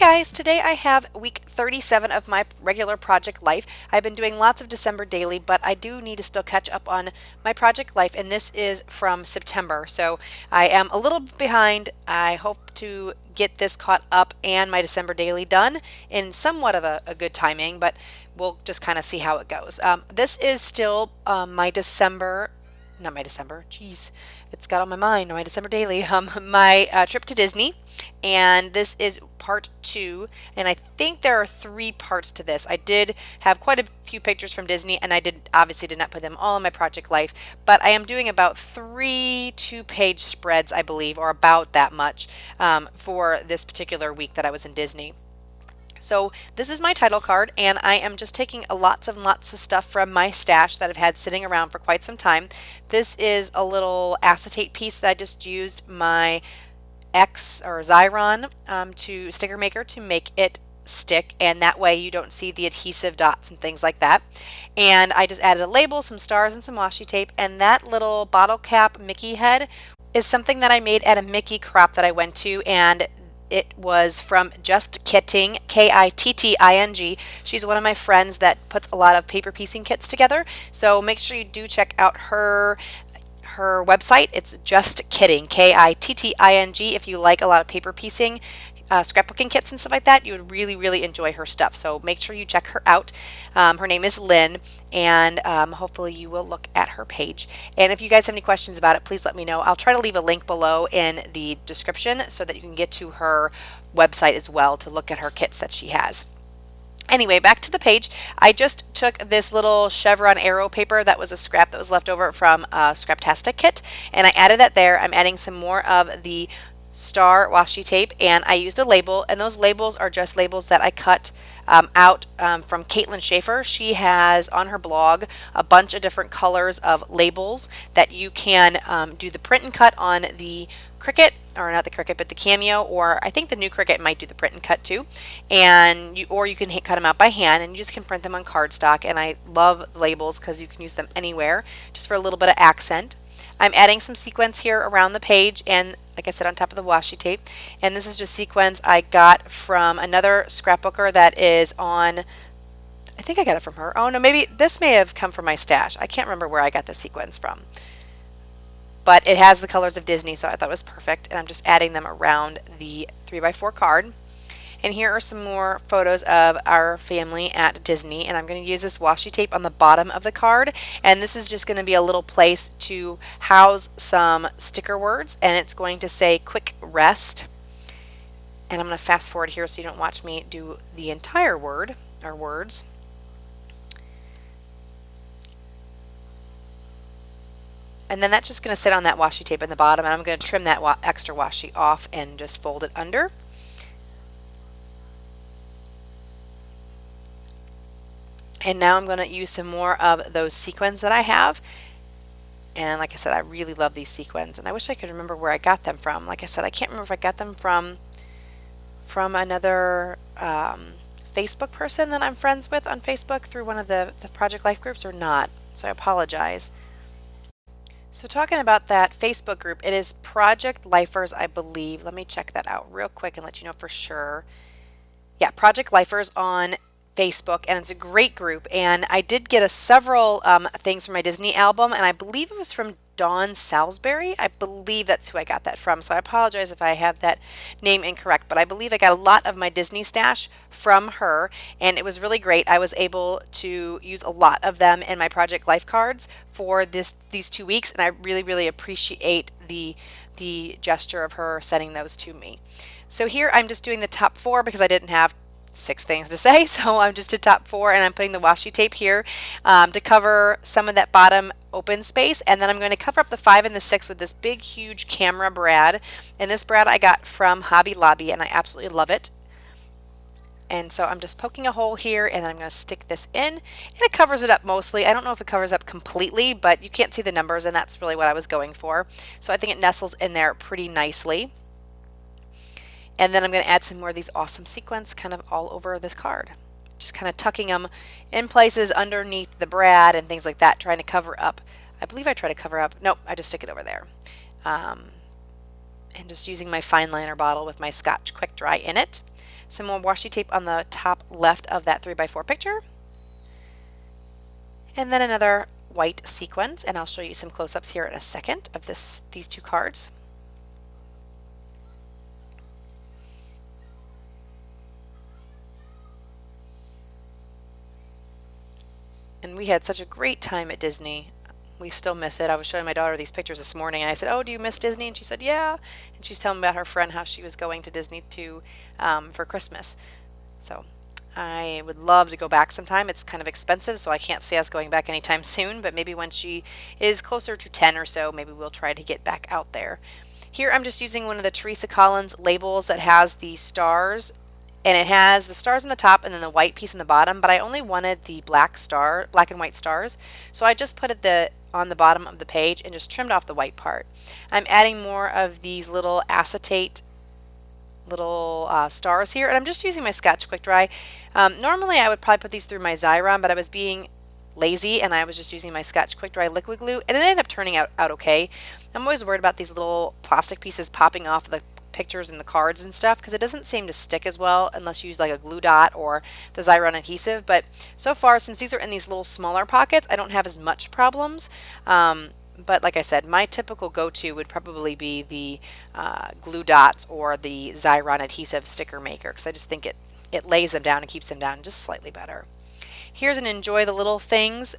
guys, today I have week 37 of my regular project life. I've been doing lots of December daily, but I do need to still catch up on my project life, and this is from September. So I am a little behind. I hope to get this caught up and my December daily done in somewhat of a good timing, but we'll just kind of see how it goes. This is still my December, not my December, geez, it's got on my mind, my December daily, my trip to Disney, and this is part 2, and I think there are 3 parts to this. I did have quite a few pictures from Disney, and I obviously did not put them all in my project life, but I am doing about 3 2-page spreads, I believe, or about that much, for this particular week that I was in Disney. So this is my title card, and I am just taking lots and lots of stuff from my stash that I've had sitting around for quite some time. This is a little acetate piece that I just used my X or Xyron to sticker maker to make it stick, and that way you don't see the adhesive dots and things like that. And I just added a label, some stars, and some washi tape, and that little bottle cap Mickey head is something that I made at a Mickey crop that I went to, and it was from Just Kitting, Kitting. She's one of my friends that puts a lot of paper piecing kits together. So make sure you do check out her website. It's Just Kitting, Kitting. If you like a lot of paper piecing, scrapbooking kits and stuff like that, you would really enjoy her stuff. So make sure you check her out. Her name is Lynn, and hopefully you will look at her page. And if you guys have any questions about it, please let me know. I'll try to leave a link below in the description so that you can get to her website as well to look at her kits that she has. Anyway, back to the page. I just took this little chevron arrow paper that was a scrap that was left over from a Scraptastic kit, and I added that there. I'm adding some more of the star washi tape, and I used a label, and those labels are just labels that I cut out from Caitlin Schaefer. She has on her blog a bunch of different colors of labels that you can do the print and cut on the Cricut, or not the Cricut, but the Cameo, or I think the new Cricut might do the print and cut too, and you can cut them out by hand, and you just can print them on cardstock. And I love labels because you can use them anywhere just for a little bit of accent. I'm adding some sequins here around the page, and like I said, on top of the washi tape. And this is just sequins I got from another scrapbooker that is on, I think I got it from her. Oh no, maybe this may have come from my stash. I can't remember where I got the sequins from. But it has the colors of Disney, so I thought it was perfect. And I'm just adding them around the 3x4 card. And here are some more photos of our family at Disney, and I'm going to use this washi tape on the bottom of the card, and this is just going to be a little place to house some sticker words, and it's going to say quick rest. And I'm going to fast forward here so you don't watch me do the entire word or words. And then that's just going to sit on that washi tape in the bottom, and I'm going to trim that extra washi off and just fold it under. And now I'm going to use some more of those sequins that I have. And like I said, I really love these sequins, and I wish I could remember where I got them from. Like I said, I can't remember if I got them from another Facebook person that I'm friends with on Facebook through one of the Project Life groups or not. So I apologize. So talking about that Facebook group, it is Project Lifers, I believe. Let me check that out real quick and let you know for sure. Yeah, Project Lifers on Facebook, and it's a great group. And I did get several things from my Disney album, and I believe it was from Dawn Salisbury. I believe that's who I got that from, so I apologize if I have that name incorrect, but I believe I got a lot of my Disney stash from her, and it was really great. I was able to use a lot of them in my Project Life cards for these 2 weeks, and I really appreciate the gesture of her sending those to me. So here I'm just doing the top 4 because I didn't have 6 things to say, so I'm just at top 4, and I'm putting the washi tape here to cover some of that bottom open space, and then I'm going to cover up the 5 and the 6 with this big huge camera brad, and this brad I got from Hobby Lobby, and I absolutely love it. And so I'm just poking a hole here, and then I'm going to stick this in, and it covers it up mostly. I don't know if it covers up completely, but you can't see the numbers, and that's really what I was going for. So I think it nestles in there pretty nicely. And then I'm going to add some more of these awesome sequins kind of all over this card. Just kind of tucking them in places underneath the brad and things like that, trying to cover up. I believe I try to cover up. Nope, I just stick it over there. And just using my fine liner bottle with my Scotch Quick Dry in it. Some more washi tape on the top left of that 3x4 picture. And then another white sequins, and I'll show you some close-ups here in a second of these two cards. And we had such a great time at Disney. We still miss it. I was showing my daughter these pictures this morning, and I said, "Oh, do you miss Disney?" And she said, "Yeah." And she's telling me about her friend, how she was going to Disney for Christmas. So I would love to go back sometime. It's kind of expensive, so I can't see us going back anytime soon, but maybe when she is closer to 10 or so, maybe we'll try to get back out there. Here I'm just using one of the Teresa Collins labels that has the stars, and it has the stars on the top and then the white piece on the bottom, but I only wanted the black and white stars, so I just put it on the bottom of the page and just trimmed off the white part. I'm adding more of these little acetate stars here, and I'm just using my Scotch Quick Dry. Normally I would probably put these through my Xyron, but I was being lazy and I was just using my Scotch Quick Dry liquid glue, and it ended up turning out okay. I'm always worried about these little plastic pieces popping off the pictures and the cards and stuff, because it doesn't seem to stick as well unless you use like a glue dot or the Xyron adhesive. But so far, since these are in these little smaller pockets, I don't have as much problems. But like I said, my typical go-to would probably be the glue dots or the Xyron adhesive sticker maker, because I just think it lays them down and keeps them down just slightly better. Here's an Enjoy the Little Things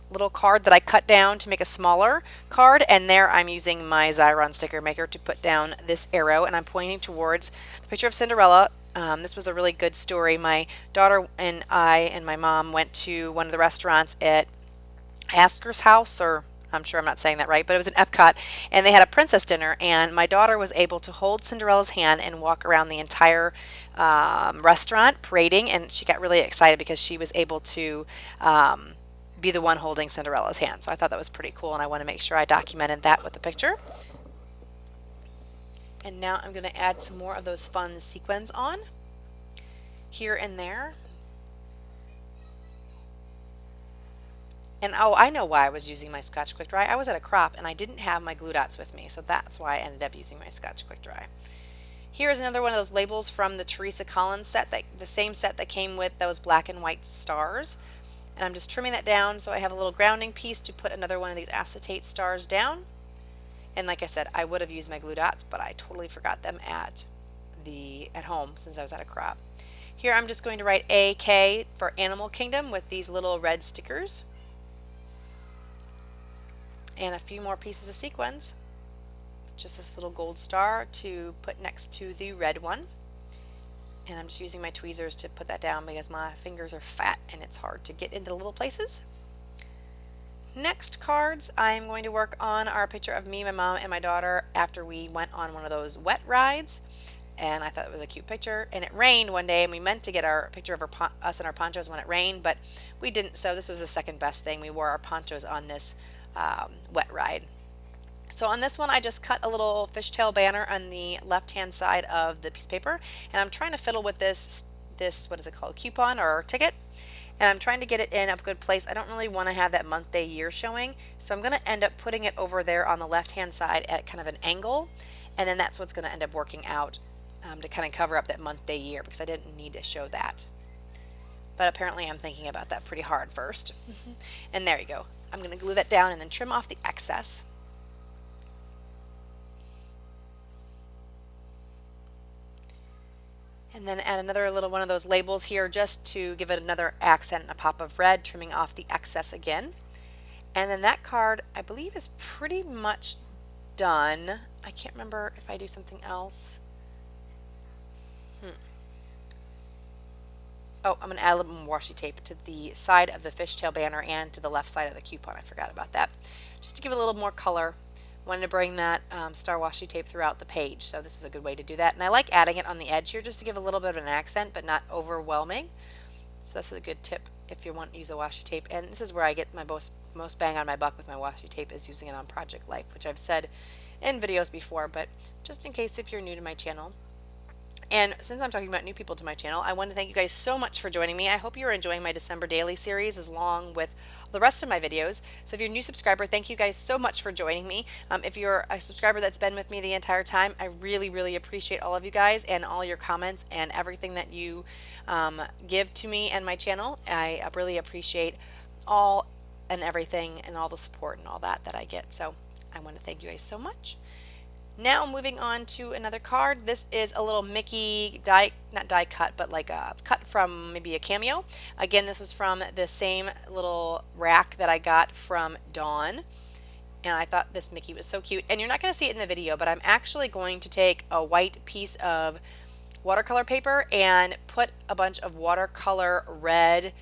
little card that I cut down to make a smaller card, and there I'm using my Xyron sticker maker to put down this arrow, and I'm pointing towards the picture of Cinderella. This was a really good story. My daughter and I and my mom went to one of the restaurants at Asker's House, or I'm sure I'm not saying that right, but it was in Epcot, and they had a princess dinner, and my daughter was able to hold Cinderella's hand and walk around the entire restaurant parading, and she got really excited because she was able to be the one holding Cinderella's hand. So I thought that was pretty cool, and I want to make sure I documented that with the picture. And now I'm going to add some more of those fun sequins on here and there. And oh, I know why I was using my Scotch Quick Dry. I was at a crop and I didn't have my glue dots with me, so that's why I ended up using my Scotch Quick Dry. Here's another one of those labels from the Teresa Collins set, the same set that came with those black and white stars. And I'm just trimming that down so I have a little grounding piece to put another one of these acetate stars down. And like I said, I would have used my glue dots, but I totally forgot them at home since I was at a crop. Here I'm just going to write AK for Animal Kingdom with these little red stickers. And a few more pieces of sequins. Just this little gold star to put next to the red one. And I'm just using my tweezers to put that down because my fingers are fat and it's hard to get into the little places. Next cards, I'm going to work on our picture of me, my mom, and my daughter after we went on one of those wet rides. And I thought it was a cute picture. And it rained one day, and we meant to get our picture of us in our ponchos when it rained, but we didn't, so this was the second best thing. We wore our ponchos on this wet ride. So on this one, I just cut a little fishtail banner on the left-hand side of the piece of paper, and I'm trying to fiddle with this what is it called, coupon or ticket, and I'm trying to get it in a good place. I don't really want to have that month, day, year showing, so I'm going to end up putting it over there on the left-hand side at kind of an angle, and then that's what's going to end up working out to kind of cover up that month, day, year, because I didn't need to show that. But apparently I'm thinking about that pretty hard first. And there you go. I'm going to glue that down and then trim off the excess. And then add another little one of those labels here just to give it another accent and a pop of red, trimming off the excess again. And then that card, I believe, is pretty much done. I can't remember if I do something else. Oh, I'm going to add a little more washi tape to the side of the fishtail banner and to the left side of the coupon. I forgot about that. Just to give it a little more color. Wanted to bring that star washi tape throughout the page, so this is a good way to do that. And I like adding it on the edge here just to give a little bit of an accent, but not overwhelming. So that's a good tip if you want to use a washi tape. And this is where I get my most bang on my buck with my washi tape, is using it on Project Life, which I've said in videos before, but just in case if you're new to my channel. And since I'm talking about new people to my channel, I want to thank you guys so much for joining me. I hope you're enjoying my December daily series along with the rest of my videos. So if you're a new subscriber, thank you guys so much for joining me. If you're a subscriber that's been with me the entire time, I really, really appreciate all of you guys and all your comments and everything that you give to me and my channel. I really appreciate all and everything and all the support and all that I get. So I want to thank you guys so much. Now moving on to another card. This is a little Mickey die, not die cut, but like a cut from maybe a cameo. Again, this was from the same little rack that I got from Dawn. And I thought this Mickey was so cute. And you're not going to see it in the video, but I'm actually going to take a white piece of watercolor paper and put a bunch of watercolor red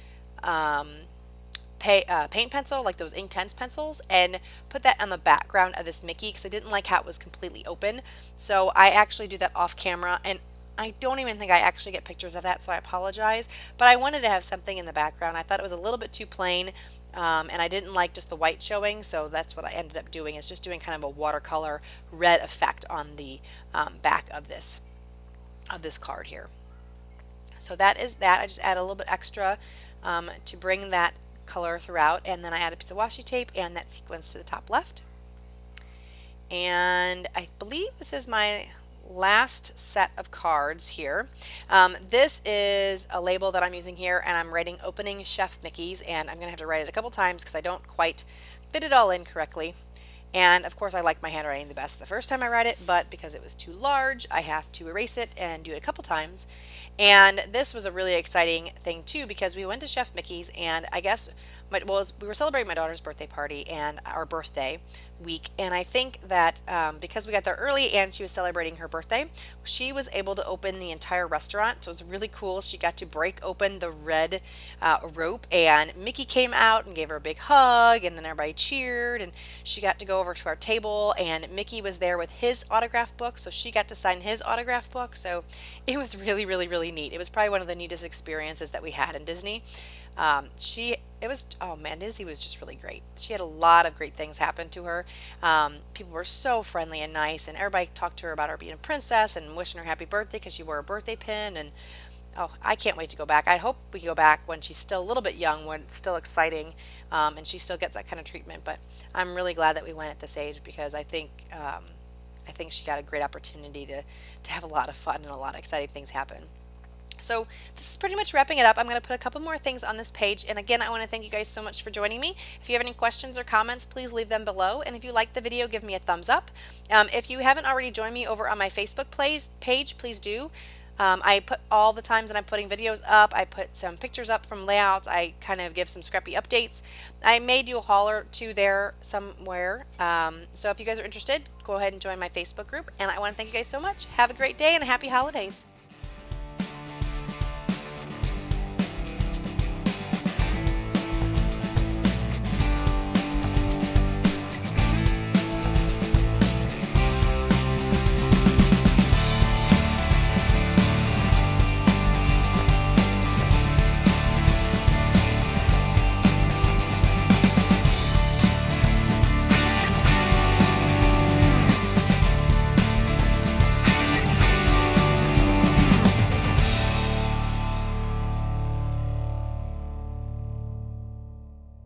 paint pencil, like those Inktense pencils, and put that on the background of this Mickey because I didn't like how it was completely open. So I actually do that off camera, and I don't even think I actually get pictures of that, so I apologize. But I wanted to have something in the background. I thought it was a little bit too plain, and I didn't like just the white showing, so that's what I ended up doing, is just doing kind of a watercolor red effect on the back of this card here. So that is that. I just add a little bit extra to bring that color throughout, and then I add a piece of washi tape and that sequence to the top left. And I believe this is my last set of cards here. This is a label that I'm using here, and I'm writing opening Chef Mickey's, and I'm gonna have to write it a couple times because I don't quite fit it all in correctly. And of course I like my handwriting the best the first time I write it, but because it was too large, I have to erase it and do it a couple times. And this was a really exciting thing too, because we went to Chef Mickey's, and I guess we were celebrating my daughter's birthday party and our birthday week, and I think that because we got there early and she was celebrating her birthday, she was able to open the entire restaurant. So it was really cool. She got to break open the red rope, and Mickey came out and gave her a big hug, and then everybody cheered, and she got to go over to our table, and Mickey was there with his autograph book, so she got to sign his autograph book. So it was really, really, really neat. It was probably one of the neatest experiences that we had in Disney. Oh man, Disney was just really great. She had a lot of great things happen to her. People were so friendly and nice, and everybody talked to her about her being a princess and wishing her happy birthday because she wore a birthday pin. And oh, I can't wait to go back. I hope we go back when she's still a little bit young, when it's still exciting, and she still gets that kind of treatment. But I'm really glad that we went at this age, because I think she got a great opportunity to have a lot of fun and a lot of exciting things happen. So this is pretty much wrapping it up. I'm going to put a couple more things on this page. And again, I want to thank you guys so much for joining me. If you have any questions or comments, please leave them below. And if you like the video, give me a thumbs up. If you haven't already joined me over on my Facebook page, please do. I put all the times that I'm putting videos up. I put some pictures up from layouts. I kind of give some scrappy updates. I may do a haul or two there somewhere. So if you guys are interested, go ahead and join my Facebook group. And I want to thank you guys so much. Have a great day and happy holidays.